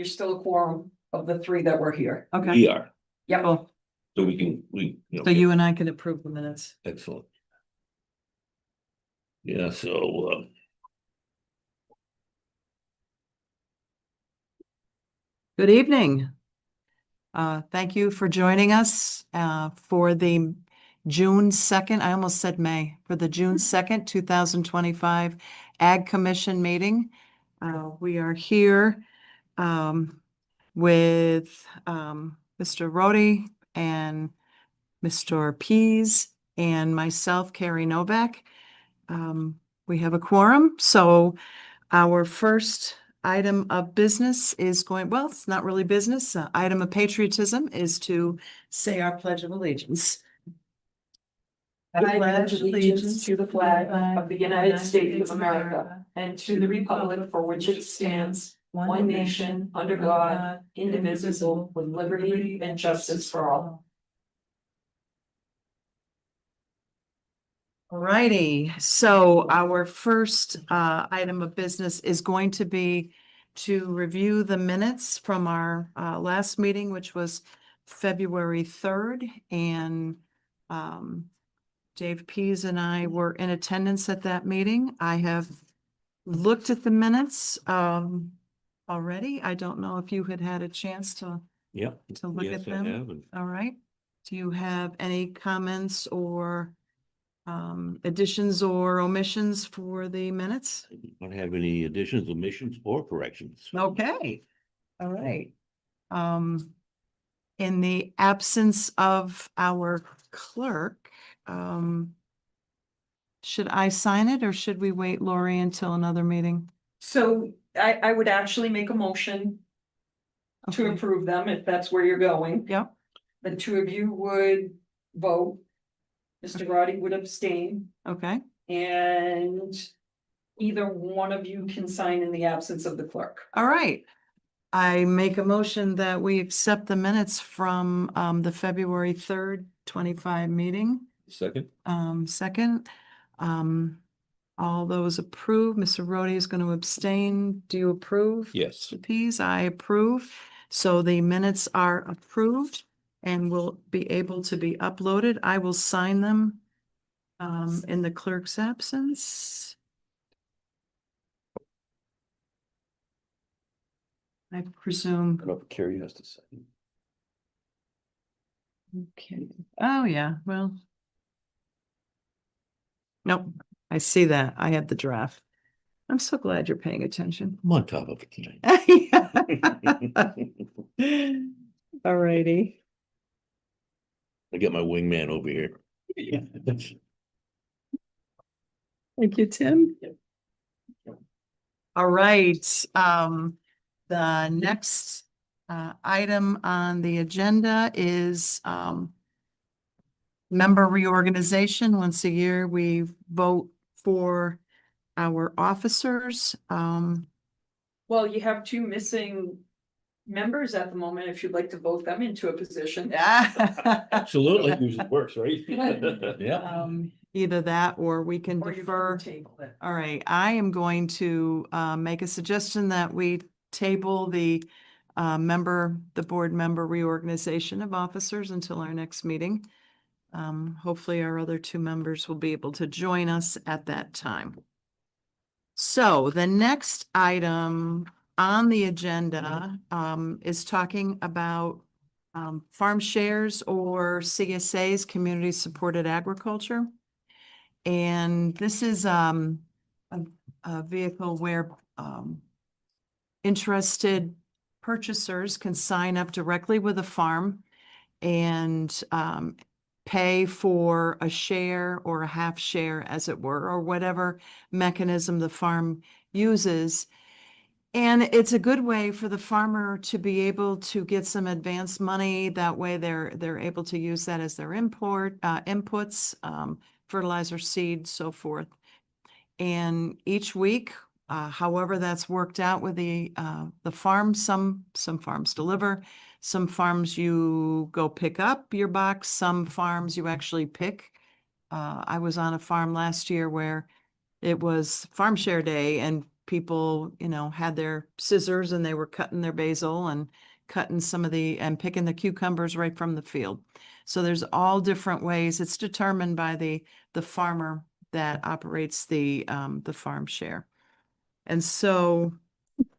you're still a quorum of the three that were here. Okay, We are, Yep. cool. so you know. So you and I can approve the minutes. Excellent. Yeah, so, Good evening. Thank you for joining us for the June 2nd, I almost said May, for the June 2nd, 2025 Ag Commission meeting. We are here with Mr. Rhodey and Mr. Pease and myself, Carrie Novak. We have a quorum, so our first item of business is well, it's not really business. Item of patriotism is to say our Pledge of Allegiance. I pledge allegiance to the flag of the United States of America and to the republic for which it stands, one nation, under God, indivisible, with liberty and justice for all. Alrighty, so our first item of business is going to be to review the minutes from our last meeting, which was February 3rd. And Dave Pease and I were in attendance at that meeting. I have looked at the minutes already. I don't know if you had a chance to yeah. look Yes, at I them. have, and All right. Do you have any comments or additions or omissions for the minutes? I don't have any additions, omissions, or corrections. Okay, all right. In the absence of our clerk, should I sign it or should we wait, Lori, until another meeting? So I would actually make a motion to Okay. approve them if that's where you're going. Yep, The two of you would vote. Mr. Roddy would abstain, okay, and either one of you can sign in the absence of the clerk. all right. I make a motion that we accept the minutes from the February 3rd, 25 meeting. Second? Second, all those approve. Mr. Rhodey is going to abstain. Do you approve? Yes. Mr. Pease, I approve. So the minutes are approved and will be able to be uploaded. I will sign them in the clerk's absence. I presume. Carrie has to say. Okay. Oh, yeah, well. Nope, I see that. I had the draft. I'm so glad you're paying attention. I'm on top of it tonight. All righty. I get my wingman over here. Thank you, Tim. All right, the next item on the agenda is member reorganization. Once a year, we vote for our officers. Well, you have two missing members at the moment, if you'd like to vote them into a position. Absolutely. Usually works, right? Yeah. Either that or we can Or you defer. can table it. All right, I am going to make a suggestion that we table the board member reorganization of officers until our next meeting. Hopefully our other two members will be able to join us at that time. So the next item on the agenda is talking about farm shares or CSAs, community supported agriculture. And this is a vehicle where interested purchasers can sign up directly with a farm and pay for a share or a half share, as it were, or whatever mechanism the farm uses. And it's a good way for the farmer to be able to get some advance money. That way they're able to use that as their inputs, fertilizer, seed, so forth. And each week, however that's worked out with the farm, some farms deliver, some farms you go pick up your box, some farms you actually pick. I was on a farm last year where it was farm share day and people, had their scissors and they were cutting their basil and cutting and picking the cucumbers right from the field. So there's all different ways. It's determined by the farmer that operates the farm share. And so,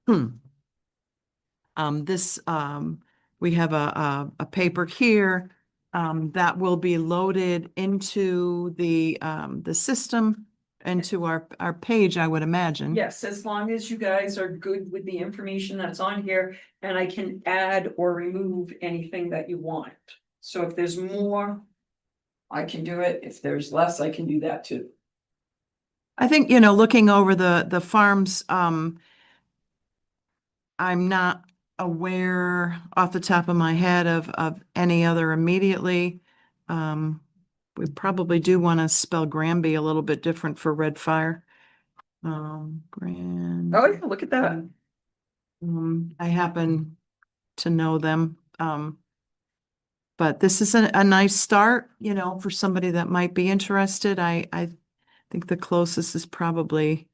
this, we have a paper here, that will be loaded into the system, into our page, I would imagine. Yes, as long as you guys are good with the information that's on here, and I can add or remove anything that you want. So if there's more, I can do it. If there's less, I can do that too. I think, looking over the farms, I'm not aware off the top of my head of any other immediately. We probably do want to spell Granby a little bit different for Red Fire. Gran. Oh, yeah, look at that. I happen to know them. But this is a nice start, for somebody that might be interested. I think the closest is probably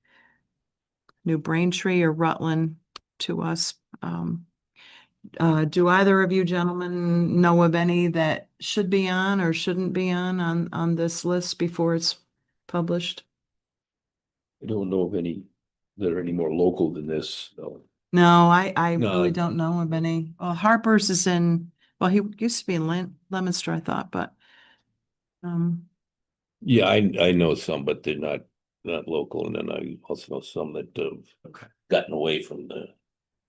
New Braintree or Rutland to us. Do either of you gentlemen know of any that should be on or shouldn't be on this list before it's published? I don't know of any that are any more local than this, so. No, I No. really don't know of any. Well, Harper's is well, he used to be in Leominster, I thought, but Yeah, I know some, but they're not local, and then I also know some that have gotten away from the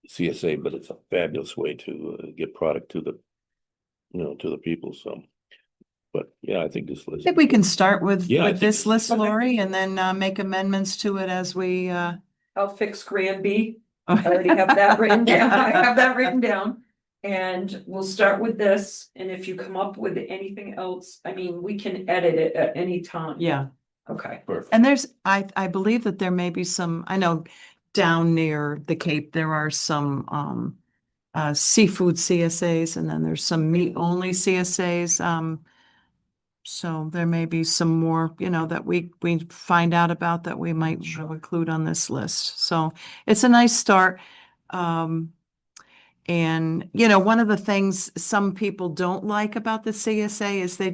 CSA, but it's a fabulous way to get product to the people, so. But yeah, I think this I list. think we can start with Yeah, I think this it's- list, Okay. Lori, and then make amendments to it as we I'll fix Granby. I already have that written down. I have that written down. And we'll start with this, and if you come up with anything else, I mean, we can edit it at any time. Yeah. Okay. Perfect. And I believe that there may be some, I know down near the Cape, there are some seafood CSAs, and then there's some meat only CSAs. So there may be some more, that we find out about that we might include on this list. So it's a nice start. And, one of the things some people don't like about the CSA is they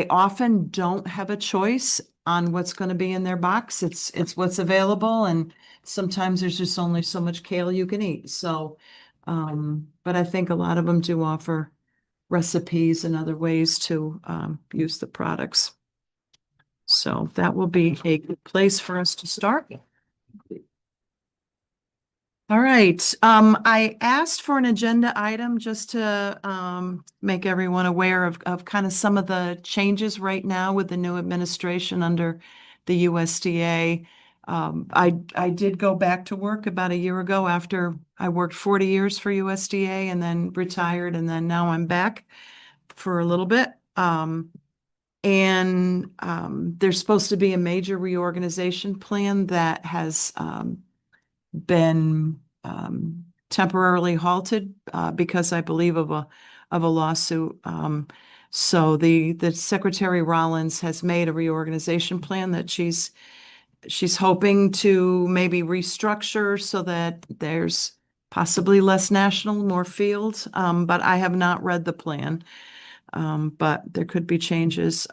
often don't have a choice on what's going to be in their box. It's what's available, and sometimes there's just only so much kale you can eat. So, but I think a lot of them do offer recipes and other ways to use the products. So that will be a good place for us to start. All right, I asked for an agenda item just to make everyone aware of kind of some of the changes right now with the new administration under the USDA. I did go back to work about a year ago after I worked 40 years for USDA and then retired, and then now I'm back for a little bit. There's supposed to be a major reorganization plan that has been temporarily halted because I believe of a lawsuit. So the Secretary Rollins has made a reorganization plan that she's hoping to maybe restructure so that there's possibly less national, more field. But I have not read the plan. But there could be changes.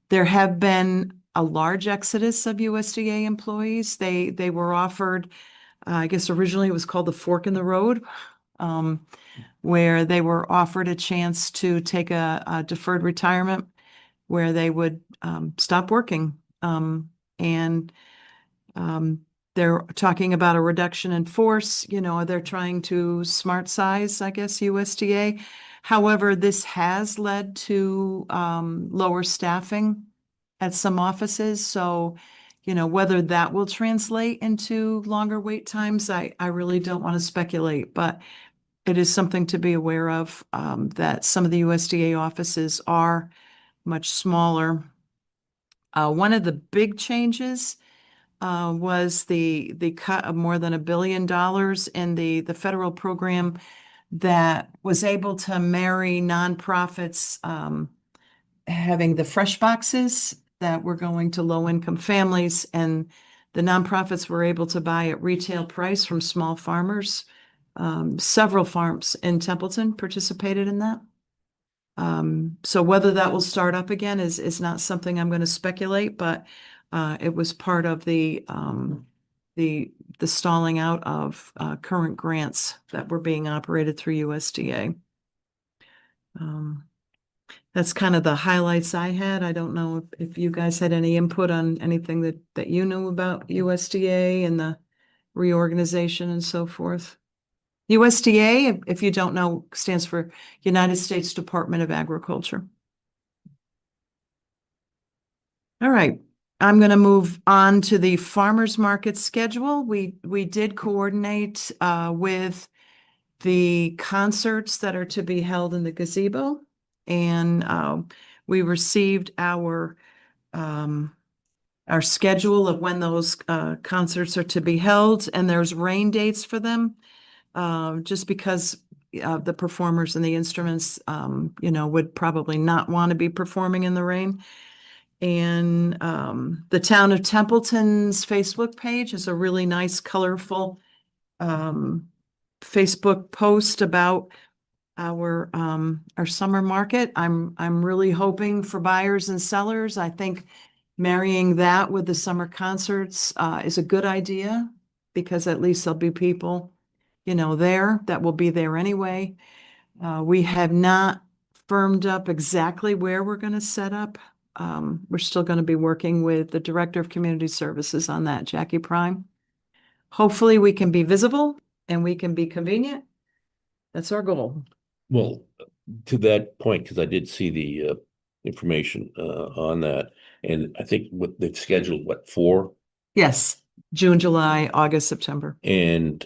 There have been a large exodus of USDA employees. They were offered, I guess originally it was called the fork in the road, where they were offered a chance to take a deferred retirement where they would stop working. They're talking about a reduction in force. They're trying to smart size, I guess, USDA. However, this has led to lower staffing at some offices. So, whether that will translate into longer wait times, I really don't want to speculate, but it is something to be aware of, that some of the USDA offices are much smaller. One of the big changes was the cut of more than $1 billion in the federal program that was able to marry nonprofits having the fresh boxes that were going to low-income families, and The nonprofits were able to buy at retail price from small farmers. Several farms in Templeton participated in that. So whether that will start up again is not something I'm going to speculate, but it was part of the stalling out of current grants that were being operated through USDA. That's kind of the highlights I had. I don't know if you guys had any input on anything that you knew about USDA and the reorganization and so forth. USDA, if you don't know, stands for United States Department of Agriculture. All right, I'm going to move on to the farmers market schedule. We did coordinate with the concerts that are to be held in the gazebo, and we received our schedule of when those concerts are to be held, and there's rain dates for them. Just because the performers and the instruments, would probably not want to be performing in the rain. And the town of Templeton's Facebook page is a really nice, colorful Facebook post about our summer market. I'm really hoping for buyers and sellers. I think marrying that with the summer concerts is a good idea, because at least there'll be people there that will be there anyway. We have not firmed up exactly where we're going to set up. We're still going to be working with the Director of Community Services on that, Jackie Prime. Hopefully we can be visible and we can be convenient. That's our goal. Well, to that point, because I did see the information on that, and I think what they've scheduled, 4? Yes, June, July, August, September. And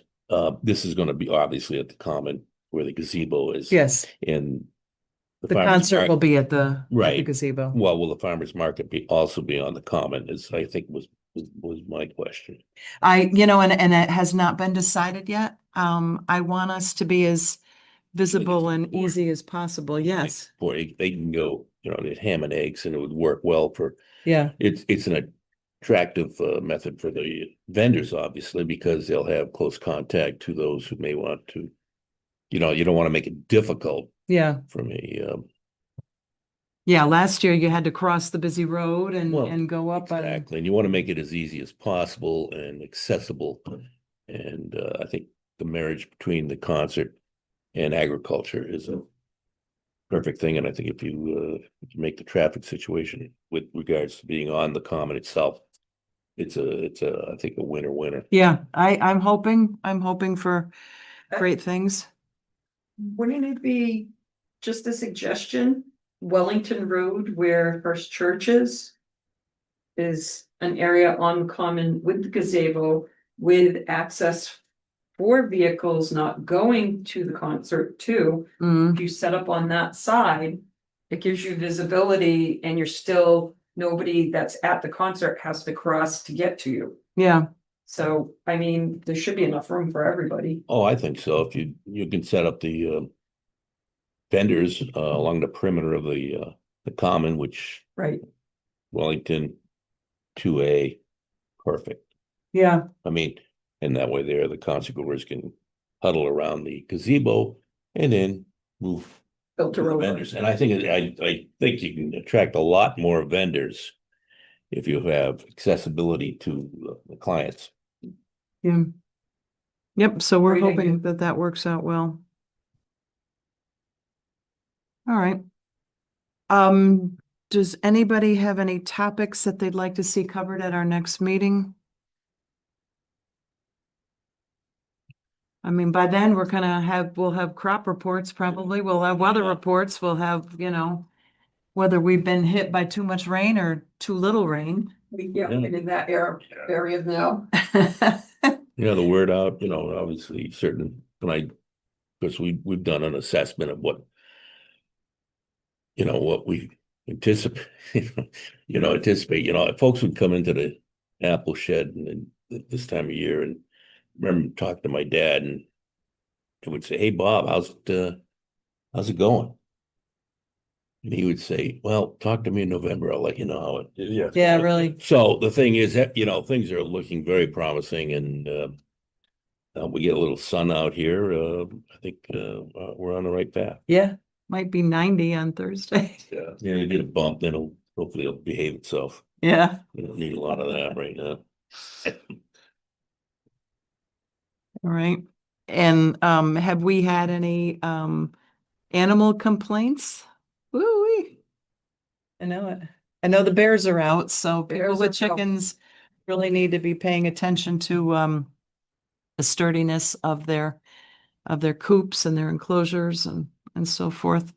this is going to be obviously at the Common where the gazebo is. Yes, And the concert will be at the Right. gazebo. Well, will the farmer's market also be on the Common? Is, I think, was my question. And it has not been decided yet. I want us to be as visible and easy as possible. Yes. Or they can go, they'd ham and eggs, and it would work well for. Yeah. It's an attractive method for the vendors, obviously, because they'll have close contact to those who may want to. You don't want to make it difficult. Yeah. For me. Yeah, last year you had to cross the busy road Well, and go up. Exactly, and you want to make it as easy as possible and accessible. And I think the marriage between the concert and agriculture is a perfect thing. And I think if you make the traffic situation with regards to being on the Common itself, it's I think a winner. Yeah, I'm hoping for great things. Wouldn't it be just a suggestion, Wellington Road where First Church is an area on Common with the gazebo with access for vehicles not going to the concert too. Mm, If you set up on that side, it gives you visibility and you're still, nobody that's at the concert has to cross to get to you. yeah, So, I mean, there should be enough room for everybody. Oh, I think so. If you can set up the vendors along the perimeter of the Common, which Right. Wellington 2A, perfect. yeah, I mean, and that way there, the concert goers can huddle around the gazebo and then move Filter to the over. vendors. And I think I think you can attract a lot more vendors if you have accessibility to the clients. yeah. Yep, so we're Great idea. hoping that works out well. All right. Does anybody have any topics that they'd like to see covered at our next meeting? I mean, by then we'll have crop reports probably, we'll have weather reports, we'll have, whether we've been hit by too much rain or too little rain. Yeah, and in that area now. The word out, obviously because we've done an assessment of what we anticipate, if folks would come into the apple shed and this time of year, and remember talking to my dad, and it would say, "Hey Bob, how's it going?" And he would say, well, talk to me in November. I'll let you know how it. Yeah, really. So the thing is that, things are looking very promising and, we get a little sun out here. I think, we're on the right path. Yeah, might be 90 on Thursday. Yeah. Yeah, you get a bump, then hopefully it'll behave itself. Yeah. We don't need a lot of that right now. All right. And have we had any animal complaints? Woo-wee. I know it. I know the bears are out, so people Bears with are out. chickens really need to be paying attention to the sturdiness of their coops and their enclosures and so forth.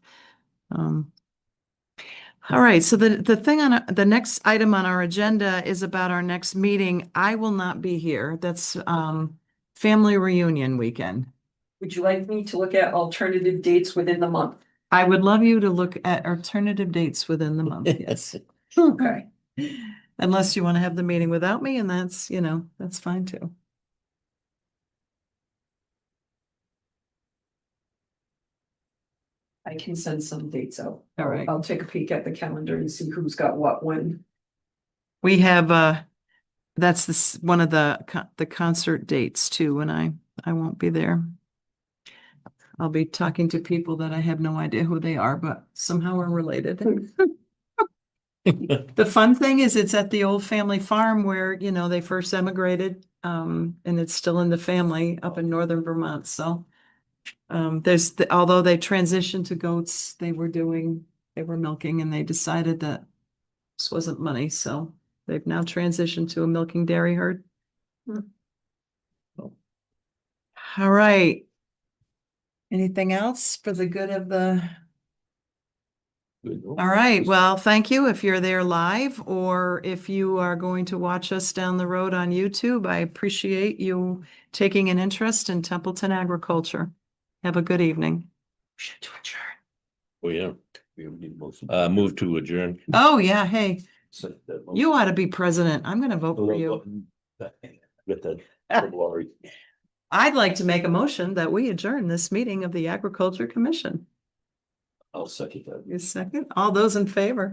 All right, so the thing on the next item on our agenda is about our next meeting. I will not be here. That's family reunion weekend. Would you like me to look at alternative dates within the month? I would love you to look at alternative dates within the month, yes. Okay. Unless you want to have the meeting without me, and that's, that's fine too. I can send some dates out. All right. I'll take a peek at the calendar and see who's got what when. We have that's one of the concert dates too, and I won't be there. I'll be talking to people that I have no idea who they are, but somehow we're related. The fun thing is it's at the old family farm where, they first emigrated, and it's still in the family up in northern Vermont. So although they transitioned to goats, they were milking, and they decided that this wasn't money. So they've now transitioned to a milking dairy herd. All right. Anything else for the good of the? All right. Well, thank you if you're there live, or if you are going to watch us down the road on YouTube. I appreciate you taking an interest in Templeton agriculture. Have a good evening. Motion to adjourn. Oh, yeah. We don't need a motion. Move to adjourn. Oh, yeah. Hey, you ought to be president. I'm going to vote for you. Get that. Lori. I'd like to make a motion that we adjourn this meeting of the Agriculture Commission. I'll second that. You second? All those in favor?